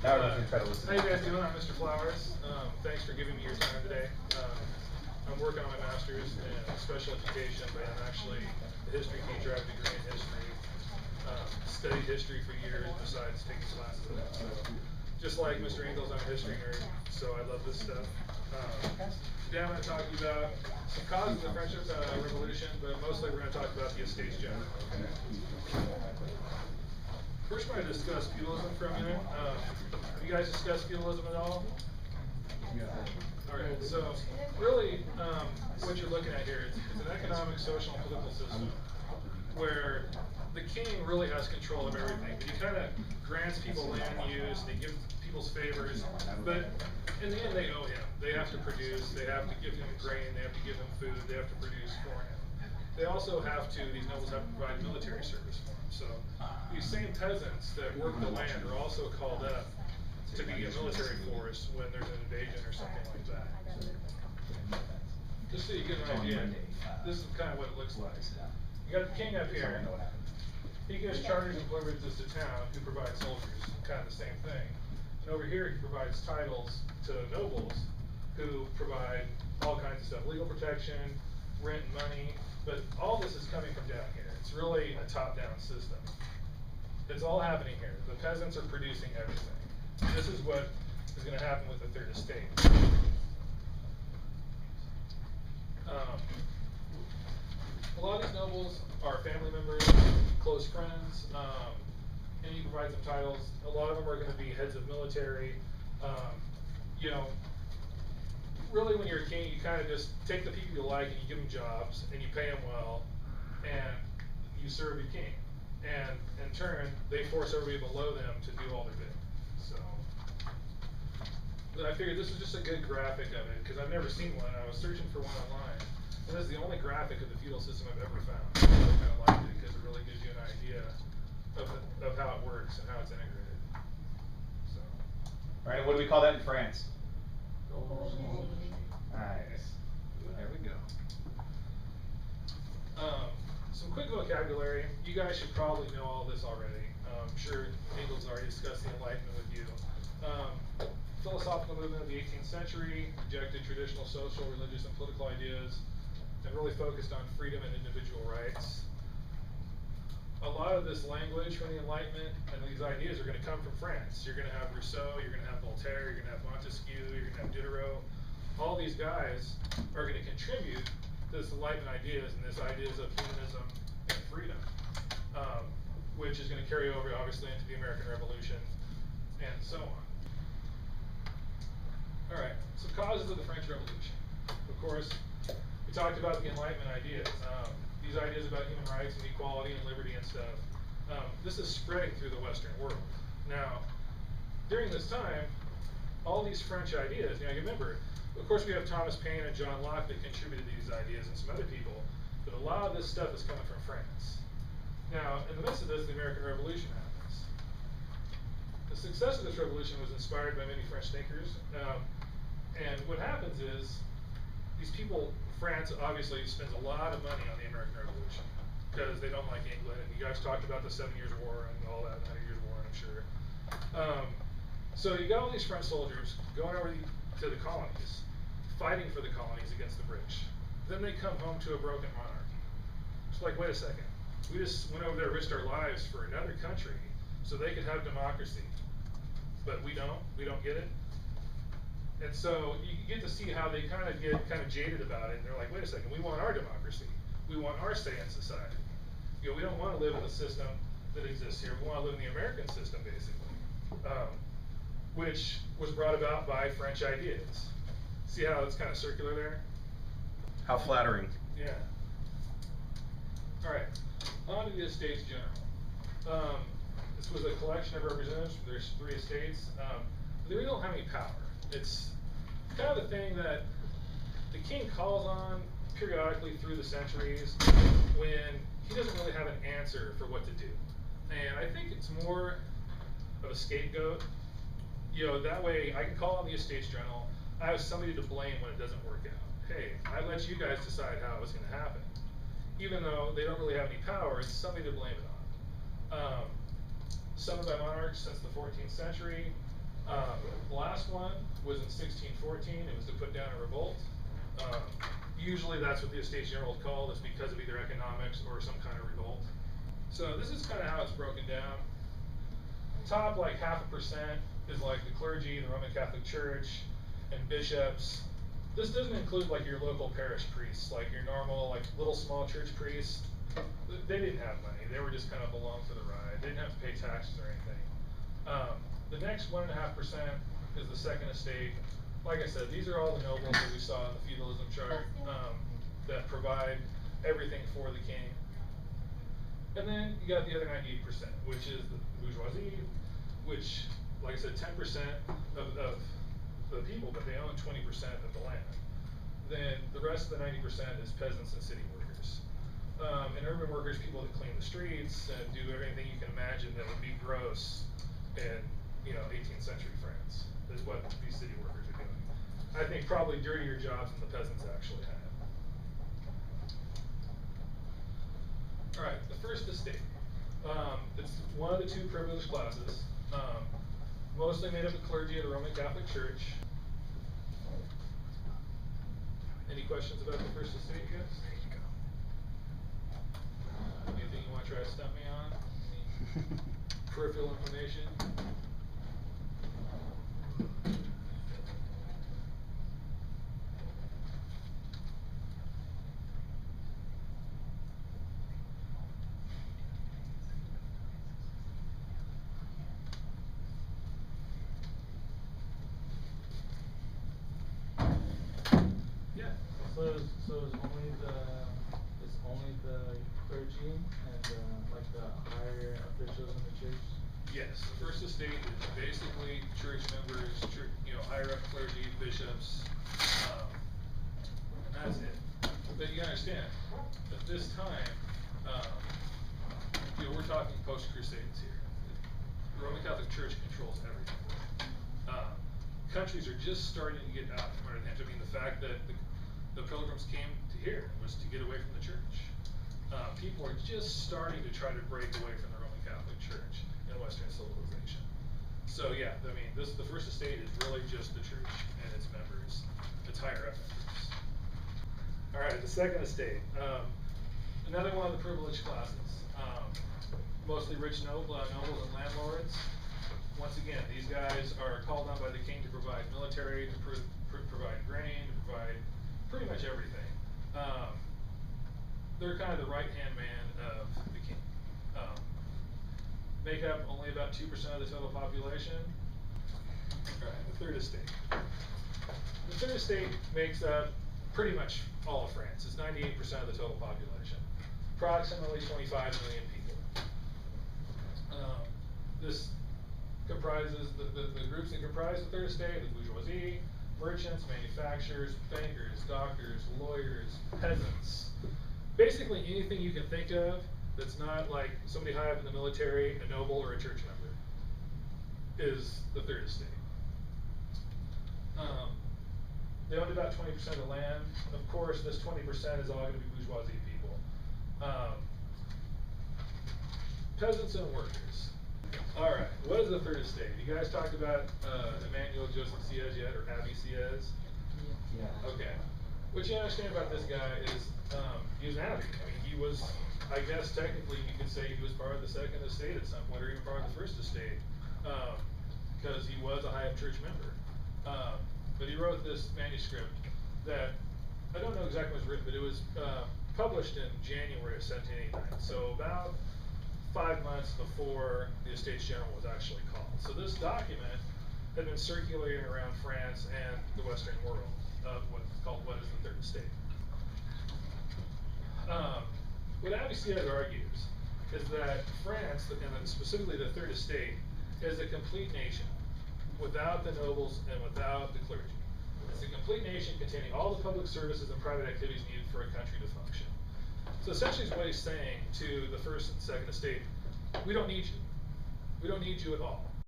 Now we're going to try to listen. How you guys doing? I'm Mr. Flowers. Thanks for giving me your time today. I'm working on my master's in special education, but I'm actually a history teacher. I have a degree in history. Studied history for years besides taking classes in it. So, just like Mr. Engels, I'm a history nerd, so I love this stuff. Today I'm going to talk to you about some causes of the French Revolution, but mostly we're going to talk about the Estates General. First, we're going to discuss feudalism for a minute. Have you guys discussed feudalism at all? Yeah. Alright, so really what you're looking at here is it's an economic, social, and political system where the king really has control of everything. He kind of grants people land use, they give people's favors, but in the end they owe him. They have to produce, they have to give him grain, they have to give him food, they have to produce for him. They also have to, these nobles have to provide military service for him. So these same peasants that work the land are also called up to be a military force when there's an invasion or something like that. Just so you get an idea, this is kind of what it looks like. You got the king up here. He gives charters and privileges to town who provide soldiers, kind of the same thing. And over here he provides titles to nobles who provide all kinds of stuff, legal protection, rent and money, but all this is coming from down here. It's really a top-down system. It's all happening here. The peasants are producing everything. This is what is going to happen with the third estate. A lot of these nobles are family members, close friends, and you provide some titles. A lot of them are going to be heads of military. You know, really when you're a king, you kind of just take the people you like and you give them jobs and you pay them well, and you serve your king. And in turn, they force everybody below them to do all their bidding. So, but I figured this was just a good graphic of it because I've never seen one. I was searching for one online, and this is the only graphic of the feudal system I've ever found. I really kind of liked it because it really gives you an idea of how it works and how it's integrated. So, All right, what do we call that in France? Nice. There we go. Some quick vocabulary. You guys should probably know all this already. I'm sure Engels already discussed the Enlightenment with you. Philosophical movement of the 18th century, rejected traditional social, religious, and political ideas, and really focused on freedom and individual rights. A lot of this language from the Enlightenment and these ideas are going to come from France. You're going to have Rousseau, you're going to have Voltaire, you're going to have Montesquieu, you're going to have Diderot. All these guys are going to contribute to this Enlightenment ideas and this ideas of humanism and freedom, which is going to carry over obviously into the American Revolution and so on. Alright, some causes of the French Revolution. Of course, we talked about the Enlightenment ideas. These ideas about human rights and equality and liberty and stuff. This is spreading through the Western world. Now, during this time, all these French ideas, you know, you remember, of course we have Thomas Paine and John Locke that contributed to these ideas and some other people, but a lot of this stuff is coming from France. Now, in the midst of this, the American Revolution happens. The success of this revolution was inspired by many French thinkers, and what happens is, these people, France obviously spends a lot of money on the American Revolution because they don't like England, and you guys talked about the 7 Years' War and all that, 100 Years' War, I'm sure. So you got all these French soldiers going over to the colonies, fighting for the colonies against the British. Then they come home to a broken monarchy. It's like, wait a second, we just went over there and risked our lives for another country so they could have democracy, but we don't get it. And so you get to see how they kind of get jaded about it, and they're like, wait a second, we want our democracy. We want our say in society. You know, we don't want to live in the system that exists here. We want to live in the American system, basically, which was brought about by French ideas. See how it's kind of circular there? How flattering. Yeah. All right, on to the Estates General. This was a collection of representatives. There's 3 estates. They really don't have any power. It's kind of the thing that the king calls on periodically through the centuries when he doesn't really have an answer for what to do. And I think it's more of a scapegoat. You know, that way I can call on the Estates General. I have somebody to blame when it doesn't work out. Hey, I let you guys decide how it was going to happen. Even though they don't really have any power, it's somebody to blame it on. Some of the monarchs since the 14th century, The last one was in 1614. It was to put down a revolt. Usually that's what the Estates General is called. It's because of either economics or some kind of revolt. So this is kind of how it's broken down. Top like 0.5% is like the clergy, the Roman Catholic Church, and bishops. This doesn't include like your local parish priests, like your normal like little small church priests. They didn't have money. They were just kind of along for the ride. They didn't have to pay taxes or anything. The next 1.5% is the second estate. Like I said, these are all the nobles that we saw in the feudalism chart that provide everything for the king. And then you got the other 98%, which is the bourgeoisie, which, like I said, 10% of the people, but they own 20% of the land. Then the rest of the 90% is peasants and city workers. And urban workers, people that clean the streets and do everything you can imagine that would be gross in 18th century France, is what these city workers are doing. I think probably dirtier jobs than the peasants actually had. All right, the first estate. It's one of the two privileged classes, mostly made up of clergy of the Roman Catholic Church. Any questions about the first estate, guys? Anything you want to try to stump me on? Any peripheral information? Yeah. So it's only the clergy and like the higher officials in the church? Yes, the first estate is basically church members, higher up clergy, bishops, and that's it. But you understand, at this time, we're talking post-Crusades here. The Roman Catholic Church controls everything. Countries are just starting to get out from under them. I mean, the fact that the pilgrims came to here was to get away from the church. People are just starting to try to break away from the Roman Catholic Church in Western civilization. So yeah, I mean, the first estate is really just the church and its members, its higher up members. All right, the second estate, another one of the privileged classes, mostly rich nobles and landlords. Once again, these guys are called on by the king to provide military, to provide grain, to provide pretty much everything. They're kind of the right-hand man of the king. Make up only about 2% of the total population. All right, the third estate. The third estate makes up pretty much all of France. It's 98% of the total population. Approximately 25 million people. This comprises the groups that comprise the third estate: the bourgeoisie, merchants, manufacturers, bankers, doctors, lawyers, peasants. Basically anything you can think of that's not like somebody high up in the military, a noble, or a church member is the third estate. They owned about 20% of the land. Of course, this 20% is all going to be bourgeoisie people. Peasants and workers. All right, what is the third estate? You guys talked about Emmanuel Joseph Sieyès yet, or Abbé Sieyès? Yeah. Okay. What you understand about this guy is he was an abbé. I mean, he was, I guess technically you could say he was part of the second estate at some point, or even part of the first estate, because he was a high up church member. But he wrote this manuscript that, I don't know exactly when it was written, but it was published in January of 1789. So about 5 months before the Estates General was actually called. So this document had been circulating around France and the Western world of what's called What is the Third Estate. What Abbé Sieyès argues is that France, and specifically the Third Estate, is a complete nation without the nobles and without the clergy. It's a complete nation containing all the public services and private activities needed for a country to function. So essentially what he's saying to the first and second estate: we don't need you. We don't need you at all.